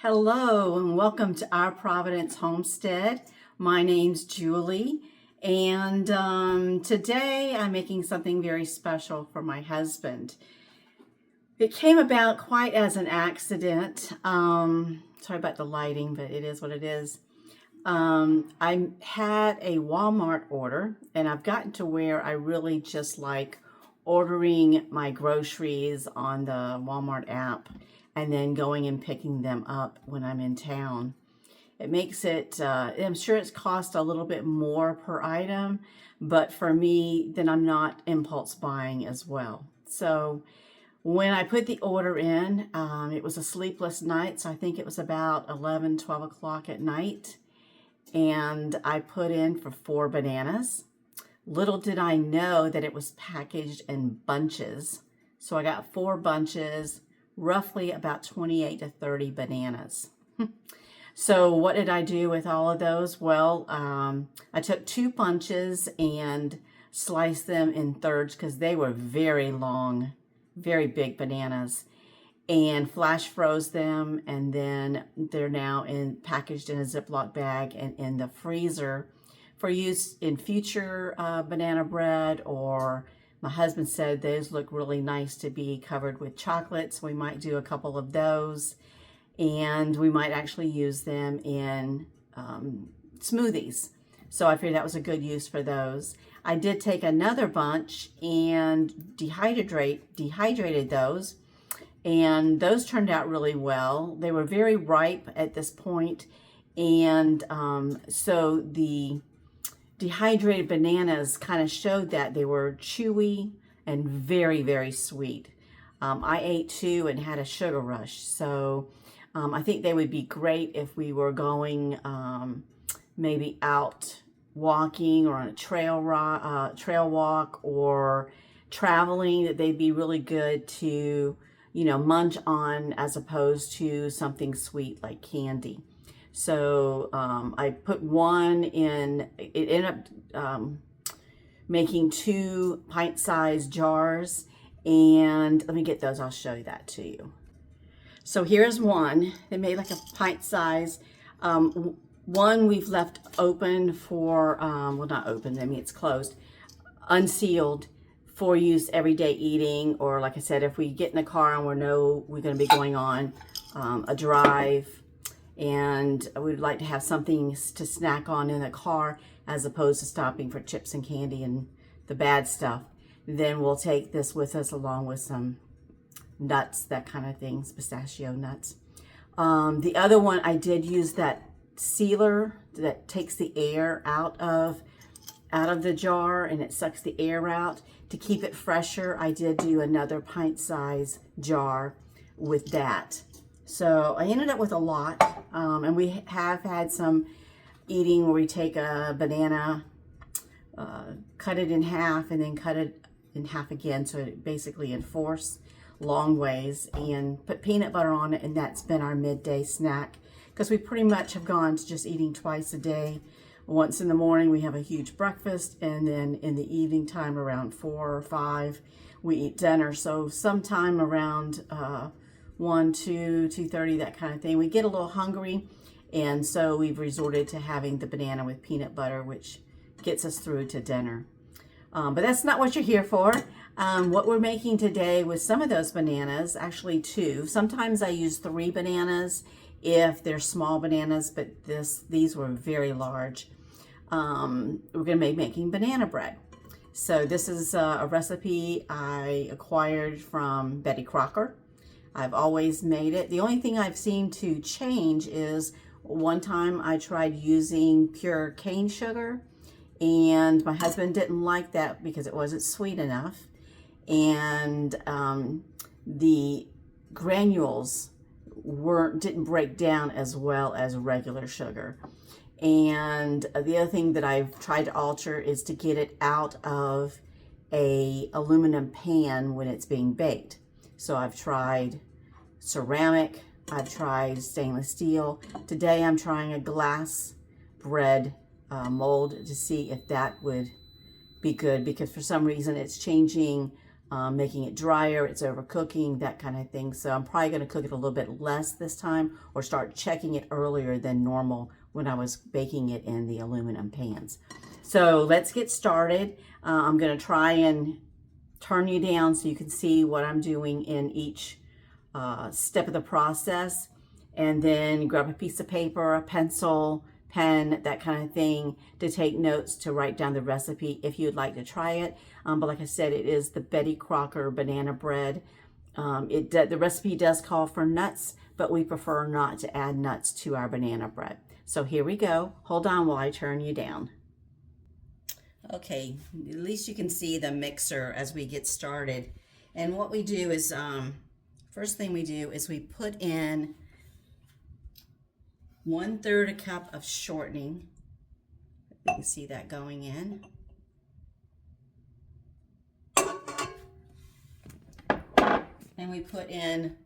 Hello and welcome to our Providence Homestead. My name's Julie and today I'm making something very special for my husband. It came about quite as an accident. Sorry about the lighting, but it is what it is. I had a Walmart order and I've gotten to where I really just like ordering my groceries on the Walmart app and then going and picking them up when I'm in town. It makes it, I'm sure it's cost a little bit more per item, but for me, then I'm not impulse buying as well. So when I put the order in, it was a sleepless night, so I think it was about 11, 12 o'clock at night, and I put in for 4 bananas. Little did I know that it was packaged in bunches. So I got 4 bunches, roughly about 28 to 30 bananas. So what did I do with all of those? Well, I took 2 bunches and sliced them in thirds because they were very long, very big bananas, and flash froze them, and then they're now packaged in a Ziploc bag and in the freezer for use in future banana bread, or my husband said those look really nice to be covered with chocolates. We might do a couple of those, and we might actually use them in smoothies. So I figured that was a good use for those. I did take another bunch and dehydrated those, and those turned out really well. They were very ripe at this point, and so the dehydrated bananas kind of showed that they were chewy and very, very sweet. I ate 2 and had a sugar rush, so I think they would be great if we were going maybe out walking or on a trail walk or traveling. That they'd be really good to, munch on as opposed to something sweet like candy. So I put one in, it ended up making 2 pint-sized jars, and let me get those, I'll show you that to you. So here's one. They made like a pint size. One we've left open for, well, not open, I mean it's closed, unsealed, for use everyday eating, or like I said, if we get in the car and we're going to be going on a drive, and we'd like to have something to snack on in the car as opposed to stopping for chips and candy and the bad stuff, then we'll take this with us along with some nuts, that kind of things, pistachio nuts. The other one, I did use that sealer that takes the air out of the jar, and it sucks the air out. To keep it fresher, I did do another pint-size jar with that. So I ended up with a lot, and we have had some eating where we take a banana, cut it in half, and then cut it in half again, so it basically in 4 long ways, and put peanut butter on it, and that's been our midday snack, because we pretty much have gone to just eating twice a day. Once in the morning we have a huge breakfast, and then in the evening time around 4 or 5 we eat dinner. So sometime around 1, 2, 2:30, that kind of thing, we get a little hungry, and so we've resorted to having the banana with peanut butter, which gets us through to dinner. But that's not what you're here for. What we're making today with some of those bananas, actually 2. Sometimes I use 3 bananas if they're small bananas, but these were very large. We're going to be making banana bread. So this is a recipe I acquired from Betty Crocker. I've always made it. The only thing I've seen to change is one time I tried using pure cane sugar, and my husband didn't like that because it wasn't sweet enough, and the granules didn't break down as well as regular sugar. And the other thing that I've tried to alter is to get it out of a aluminum pan when it's being baked. So I've tried ceramic, I've tried stainless steel. Today I'm trying a glass bread mold to see if that would be good, because for some reason it's changing making it drier, it's overcooking, that kind of thing. So I'm probably going to cook it a little bit less this time, or start checking it earlier than normal when I was baking it in the aluminum pans. So let's get started. I'm going to try and turn you down so you can see what I'm doing in each step of the process, and then grab a piece of paper, a pencil, pen, that kind of thing, to take notes, to write down the recipe if you'd like to try it. But like I said, it is the Betty Crocker banana bread. The recipe does call for nuts, but we prefer not to add nuts to our banana bread. So here we go. Hold on while I turn you down. Okay, at least you can see the mixer as we get started. And what we do is, first thing we do is we put in 1/3 a cup of shortening. You can see that going in. And we put in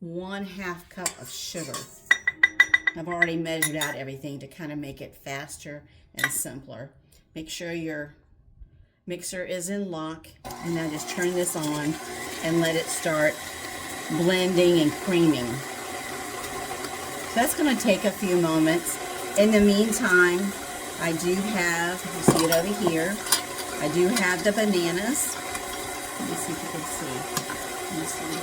1/2 cup of sugar. I've already measured out everything to kind of make it faster and simpler. Make sure your mixer is in lock, and now just turn this on and let it start blending and creaming. So that's going to take a few moments. In the meantime, I do have, you see it over here, I do have the bananas. Let me see if you can see. Let me see.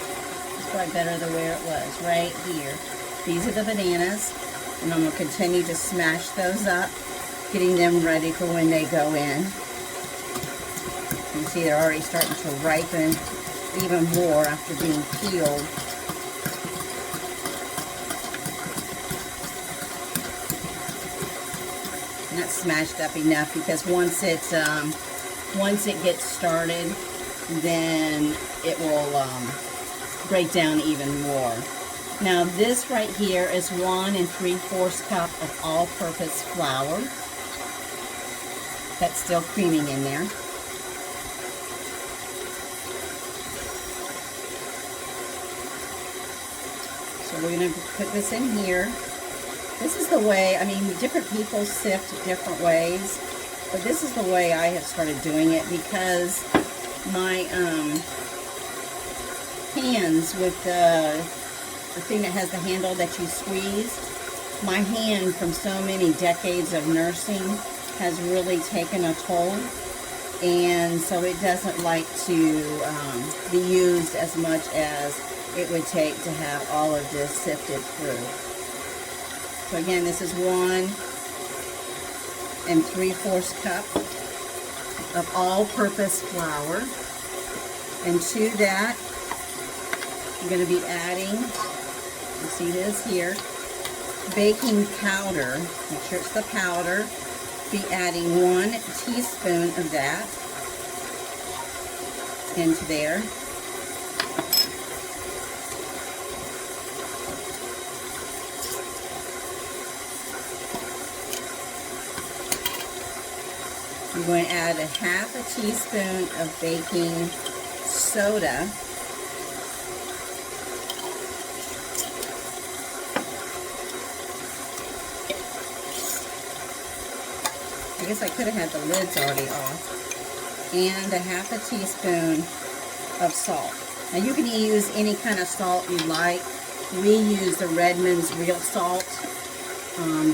It's probably better the way it was, right here. These are the bananas, and I'm going to continue to smash those up, getting them ready for when they go in. You can see they're already starting to ripen even more after being peeled. Not smashed up enough, because once it gets started, then it will break down even more. Now this right here is 1 3/4 cup of all-purpose flour. That's still creaming in there. So we're going to put this in here. This is the way, I mean, different people sift different ways, but this is the way I have started doing it, because my hands with the thing that has the handle that you squeeze, my hand from so many decades of nursing has really taken a toll, and so it doesn't like to be used as much as it would take to have all of this sifted through. So again, this is 1 3/4 cup of all-purpose flour, and to that I'm going to be adding, you see this here, baking powder. Make sure it's the powder. Be adding 1 teaspoon of that into there. I'm going to add 1/2 teaspoon of baking soda. I guess I could have had the lids already off. And 1/2 teaspoon of salt. Now you can use any kind of salt you like. We use the Redmond's real salt,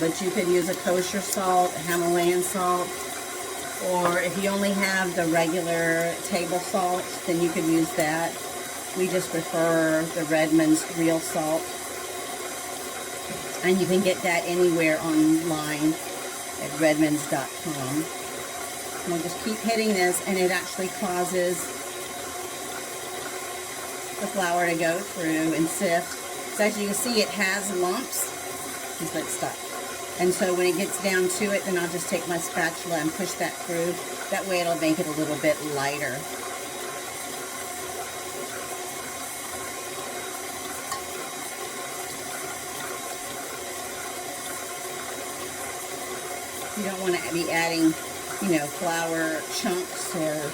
but you could use a kosher salt, a Himalayan salt, or if you only have the regular table salt, then you could use that. We just prefer the Redmond's real salt. And you can get that anywhere online at redmonds.com. And we'll just keep hitting this, and it actually causes the flour to go through and sift. So as you can see, it has lumps. Just let it stop. And so when it gets down to it, then I'll just take my spatula and push that through. That way it'll make it a little bit lighter. You don't want to be adding, flour chunks or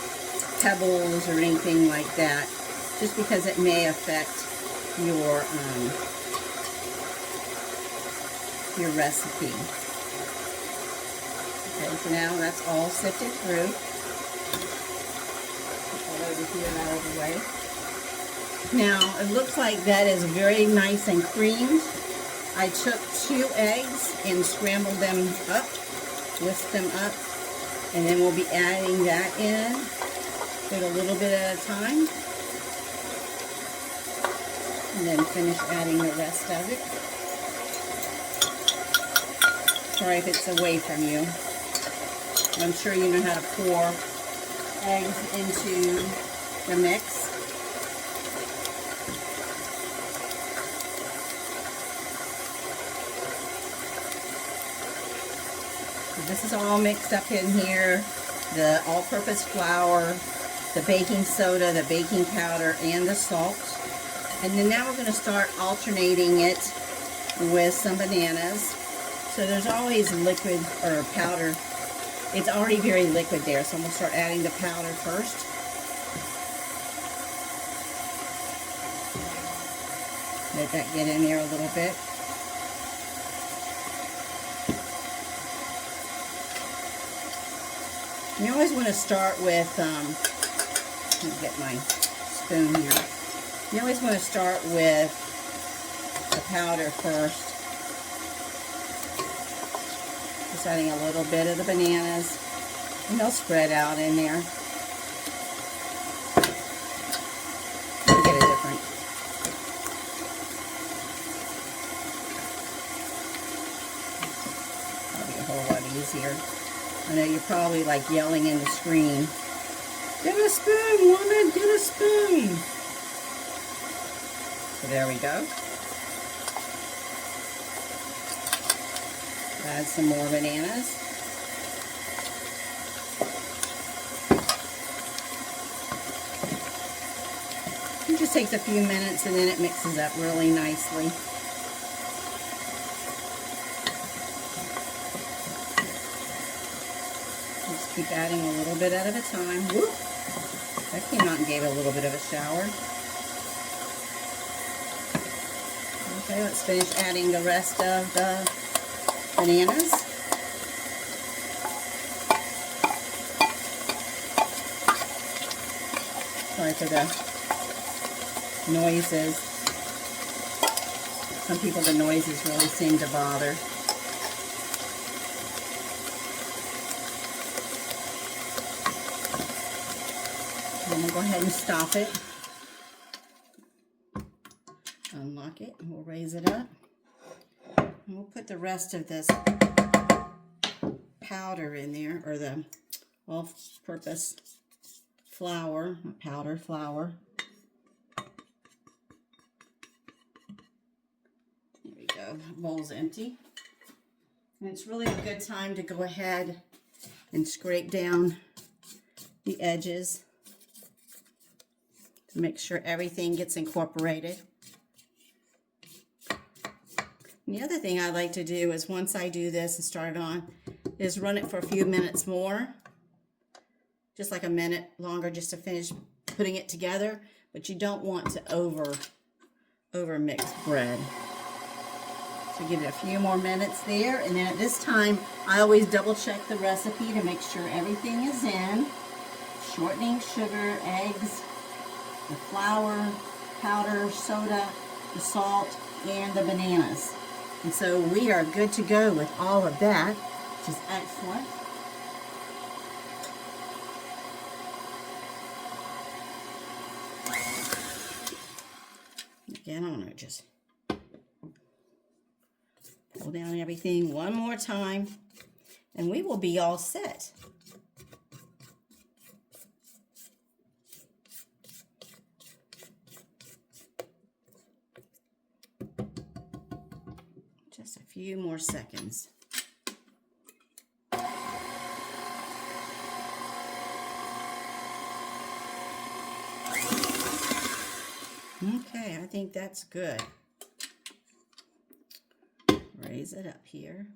pebbles or anything like that, just because it may affect your recipe. Okay, so now that's all sifted through. Put all here and out of the way. Now, it looks like that is very nice and creamed. I took 2 eggs and scrambled them up, whisked them up, and then we'll be adding that in. Do it a little bit at a time. And then finish adding the rest of it. Sorry if it's away from you. I'm sure you know how to pour eggs into the mix. This is all mixed up in here. The all-purpose flour, the baking soda, the baking powder, and the salt. And then now we're going to start alternating it with some bananas. So there's always liquid or powder. It's already very liquid there, so I'm going to start adding the powder first. Let that get in there a little bit. You always want to start with, let me get my spoon here. You always want to start with the powder first. Just adding a little bit of the bananas, and they'll spread out in there. You'll get a different. That'll be a whole lot easier. I know you're probably like yelling in the screen, "Get a spoon, woman, get a spoon!" So there we go. Add some more bananas. It just takes a few minutes and then it mixes up really nicely. Just keep adding a little bit at a time. Whoop! That came out and gave it a little bit of a shower. Okay, let's finish adding the rest of the bananas. Sorry for the noises. Some people, the noises really seem to bother. I'm going to go ahead and stop it. Unlock it and we'll raise it up. And we'll put the rest of this powder in there, or the all-purpose flour, powder flour. There we go. Bowl's empty. And it's really a good time to go ahead and scrape down the edges to make sure everything gets incorporated. And the other thing I like to do is, once I do this and start it on, is run it for a few minutes more. Just like a minute longer, just to finish putting it together. But you don't want to over mix bread. So give it a few more minutes there. And then at this time, I always double check the recipe to make sure everything is in. Shortening, sugar, eggs, the flour, powder, soda, the salt, and the bananas. And so we are good to go with all of that, which is excellent. Again, I'm going to just pull down everything one more time, and we will be all set. Just a few more seconds. Okay, I think that's good. Raise it up here.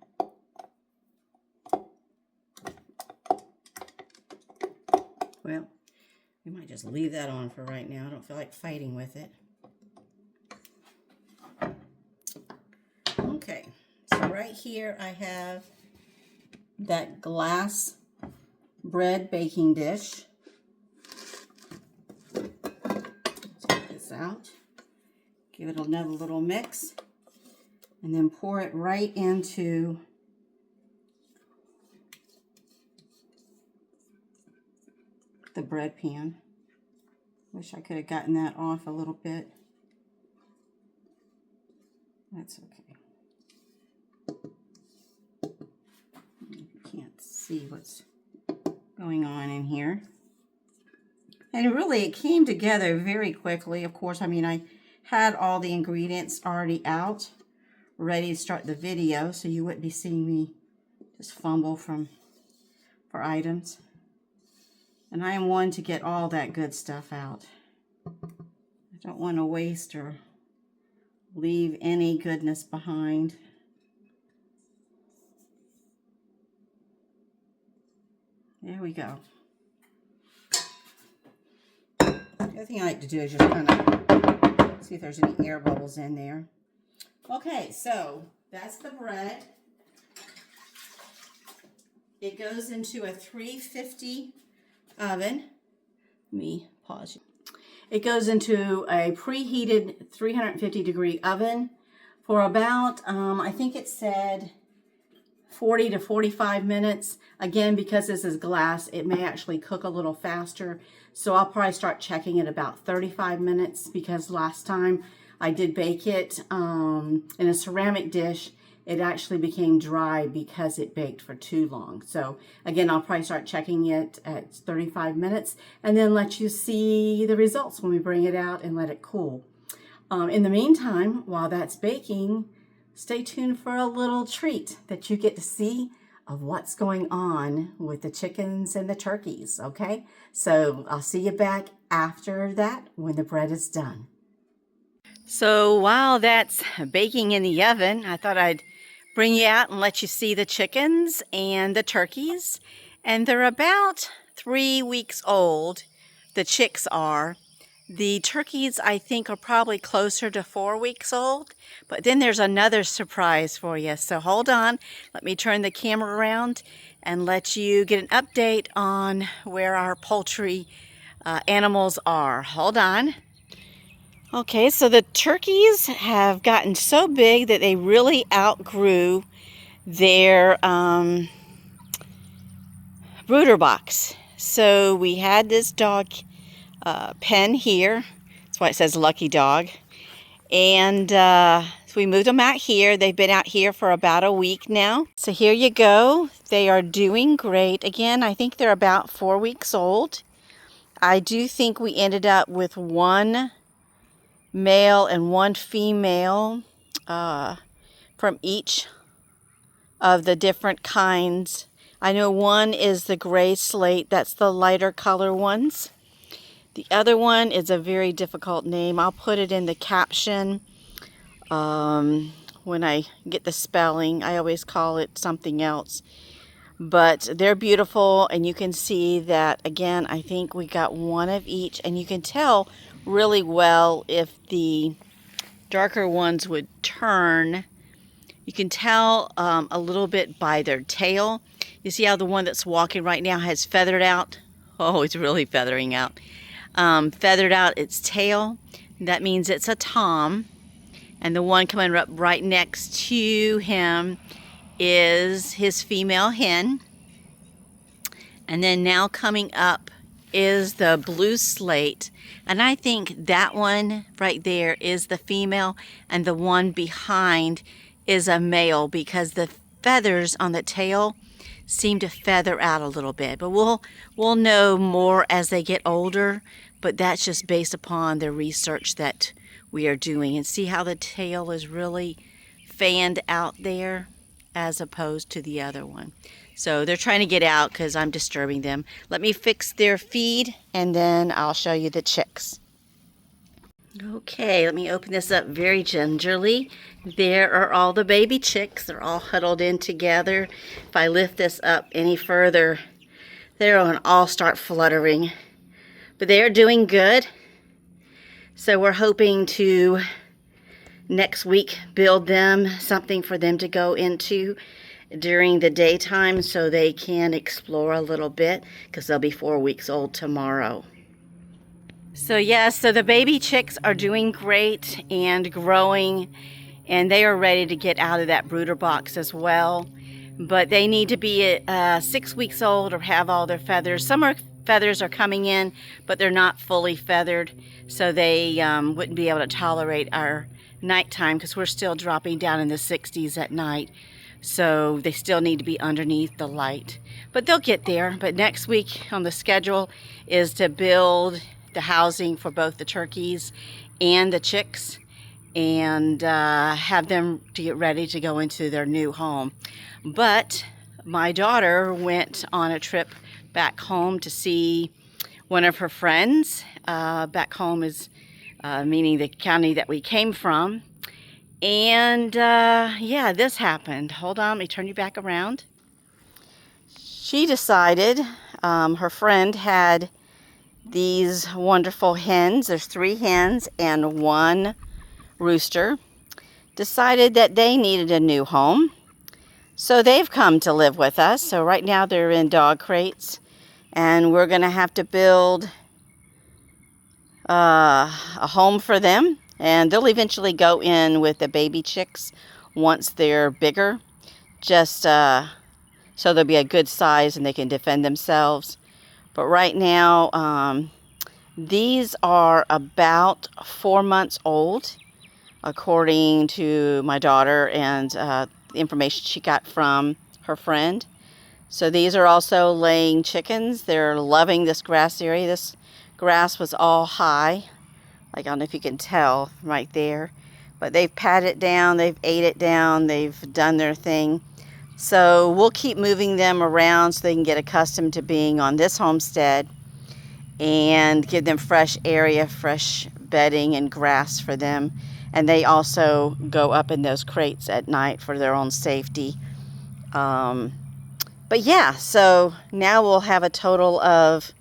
Well, we might just leave that on for right now. I don't feel like fighting with it. Okay, so right here I have that glass bread baking dish. this out. Give it another little mix. And then pour it right into the bread pan. Wish I could have gotten that off a little bit. That's okay. You can't see what's going on in here. And really, it came together very quickly. Of course, I mean, I had all the ingredients already out, ready to start the video, so you wouldn't be seeing me just fumble for items. And I am one to get all that good stuff out. I don't want to waste or leave any goodness behind. There we go. The other thing I like to do is just kind of see if there's any air bubbles in there. Okay, so that's the bread. It goes into a 350 oven. Let me pause. It goes into a preheated 350 degree oven for about, I think it said 40 to 45 minutes. Again, because this is glass, it may actually cook a little faster. So I'll probably start checking it about 35 minutes because last time I did bake it in a ceramic dish, it actually became dry because it baked for too long. So again, I'll probably start checking it at 35 minutes and then let you see the results when we bring it out and let it cool. In the meantime, while that's baking, stay tuned for a little treat that you get to see of what's going on with the chickens and the turkeys, okay? So I'll see you back after that when the bread is done. So while that's baking in the oven, I thought I'd bring you out and let you see the chickens and the turkeys. And they're about 3 weeks old, the chicks are. The turkeys, I think, are probably closer to 4 weeks old. But then there's another surprise for you. So hold on. Let me turn the camera around and let you get an update on where our poultry animals are. Hold on. Okay, so the turkeys have gotten so big that they really outgrew their brooder box. So we had this dog pen here. That's why it says Lucky Dog. And so we moved them out here. They've been out here for about a week now. So here you go. They are doing great. Again, I think they're about 4 weeks old. I do think we ended up with one male and one female from each of the different kinds. I know one is the Grey Slate. That's the lighter color ones. The other one is a very difficult name. I'll put it in the caption when I get the spelling. I always call it something else. But they're beautiful, and you can see that, again, I think we got one of each, and you can tell really well if the darker ones would turn. You can tell a little bit by their tail. You see how the one that's walking right now has feathered out? Oh, it's really feathering out. Feathered out its tail. That means it's a tom. And the one coming up right next to him is his female hen. And then now coming up is the Blue Slate. And I think that one right there is the female, and the one behind is a male because the feathers on the tail seem to feather out a little bit. But we'll know more as they get older, but that's just based upon the research that we are doing. And see how the tail is really fanned out there as opposed to the other one. So they're trying to get out because I'm disturbing them. Let me fix their feed and then I'll show you the chicks. Okay, let me open this up very gingerly. There are all the baby chicks. They're all huddled in together. If I lift this up any further, they're going to all start fluttering. But they are doing good. So we're hoping to next week build them something for them to go into during the daytime so they can explore a little bit because they'll be 4 weeks old tomorrow. So the baby chicks are doing great and growing, and they are ready to get out of that brooder box as well. But they need to be 6 weeks old or have all their feathers. Feathers are coming in, but they're not fully feathered, so they wouldn't be able to tolerate our nighttime because we're still dropping down in the 60s at night. So they still need to be underneath the light. But they'll get there. But next week on the schedule is to build the housing for both the turkeys and the chicks, and have them to get ready to go into their new home. But my daughter went on a trip back home to see one of her friends. Back home is meaning the county that we came from. And yeah, this happened. Hold on, let me turn you back around. She decided, her friend had these wonderful hens. There's 3 hens and 1 rooster. Decided that they needed a new home. So they've come to live with us. So right now they're in dog crates. And we're going to have to build a home for them. And they'll eventually go in with the baby chicks once they're bigger. Just so they'll be a good size and they can defend themselves. But right now, these are about 4 months old, according to my daughter and the information she got from her friend. So these are also laying chickens. They're loving this grass area. This grass was all high. Like, I don't know if you can tell right there. But they've patted it down. They've ate it down. They've done their thing. So we'll keep moving them around so they can get accustomed to being on this homestead and give them fresh area, fresh bedding and grass for them. And they also go up in those crates at night for their own safety. But yeah, so now we'll have a total of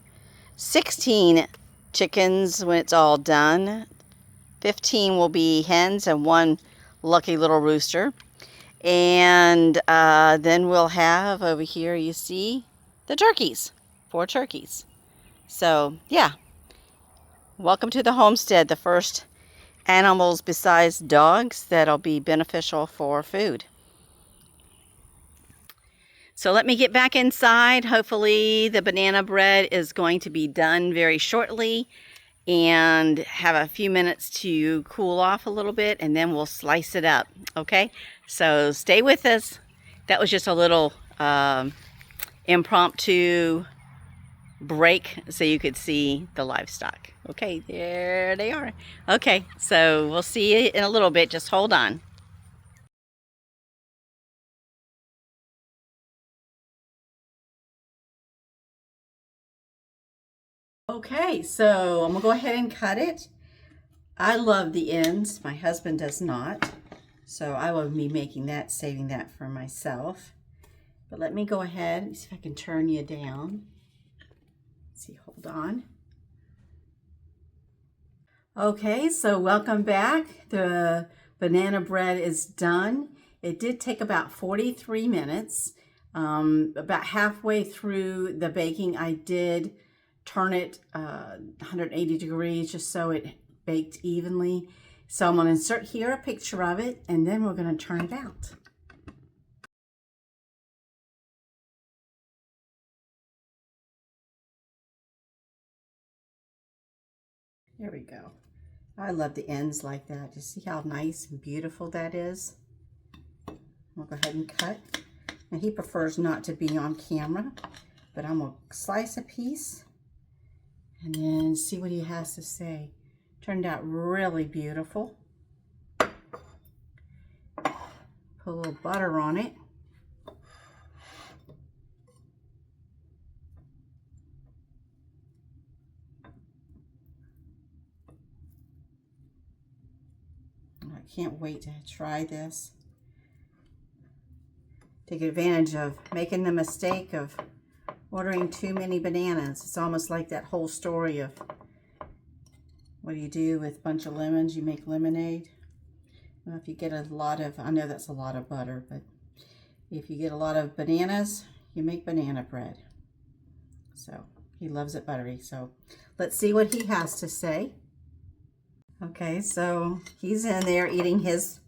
16 chickens when it's all done. 15 will be hens and 1 lucky little rooster. And then we'll have over here, you see, the turkeys. 4 turkeys. So yeah, welcome to the homestead, the first animals besides dogs that'll be beneficial for food. So let me get back inside. Hopefully the banana bread is going to be done very shortly, and have a few minutes to cool off a little bit, and then we'll slice it up. Okay, so stay with us. That was just a little impromptu break so you could see the livestock. Okay, there they are. Okay, so we'll see you in a little bit. Just hold on. Okay, so I'm gonna go ahead and cut it. I love the ends. My husband does not. So I will be making that, saving that for myself. But let me go ahead and see if I can turn you down. Let's see, hold on. Okay, so welcome back. The banana bread is done. It did take about 43 minutes. About halfway through the baking, I did turn it 180 degrees just so it baked evenly. So I'm going to insert here a picture of it, and then we're going to turn it out. There we go. I love the ends like that. You see how nice and beautiful that is? I'll go ahead and cut. Now he prefers not to be on camera, but I'm going to slice a piece and then see what he has to say. Turned out really beautiful. Put a little butter on it. I can't wait to try this. Take advantage of making the mistake of ordering too many bananas. It's almost like that whole story of what do you do with a bunch of lemons? You make lemonade. Well, if you get a lot of, I know that's a lot of butter, but if you get a lot of bananas, you make banana bread. So He loves it buttery. So let's see what he has to say. Okay, so he's in there eating his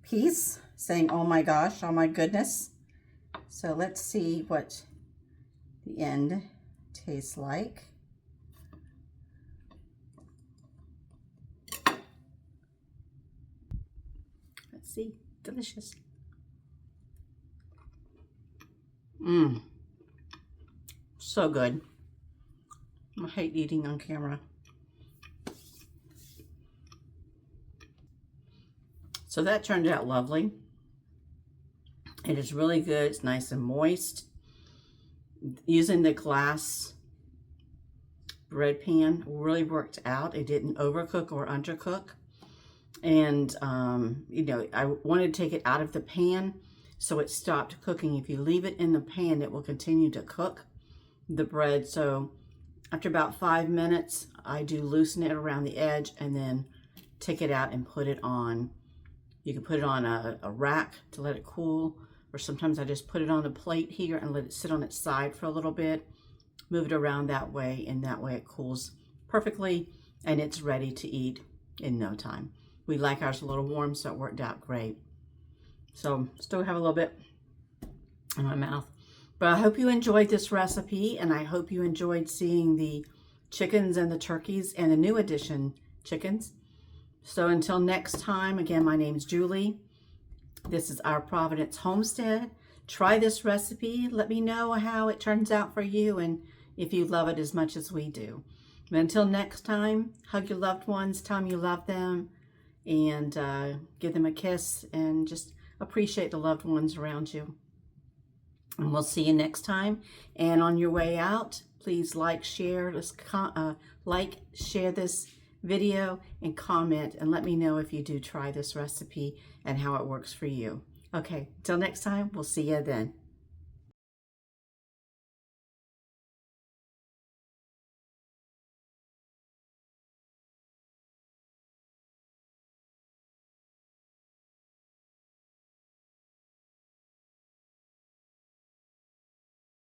piece, saying, oh my gosh, oh my goodness. So let's see what the end tastes like. Let's see, delicious. Mmm, so good. I hate eating on camera. So that turned out lovely. It is really good. It's nice and moist. Using the glass bread pan really worked out. It didn't overcook or undercook. And, you know, I wanted to take it out of the pan so it stopped cooking. If you leave it in the pan, it will continue to cook the bread. So after about 5 minutes, I do loosen it around the edge and then take it out and put it on. You can put it on a rack to let it cool, or sometimes I just put it on a plate here and let it sit on its side for a little bit, move it around that way, and that way it cools perfectly and it's ready to eat in no time. We like ours a little warm, so it worked out great. So still have a little bit in my mouth. But I hope you enjoyed this recipe, and I hope you enjoyed seeing the chickens and the turkeys and the new addition chickens. So until next time, again, my name's Julie. This is Our Providence Homestead. Try this recipe. Let me know how it turns out for you and if you love it as much as we do. But until next time, hug your loved ones, tell them you love them, and give them a kiss, and just appreciate the loved ones around you. And we'll see you next time. And on your way out, please share this video and comment, and let me know if you do try this recipe and how it works for you. Okay, till next time, we'll see you then.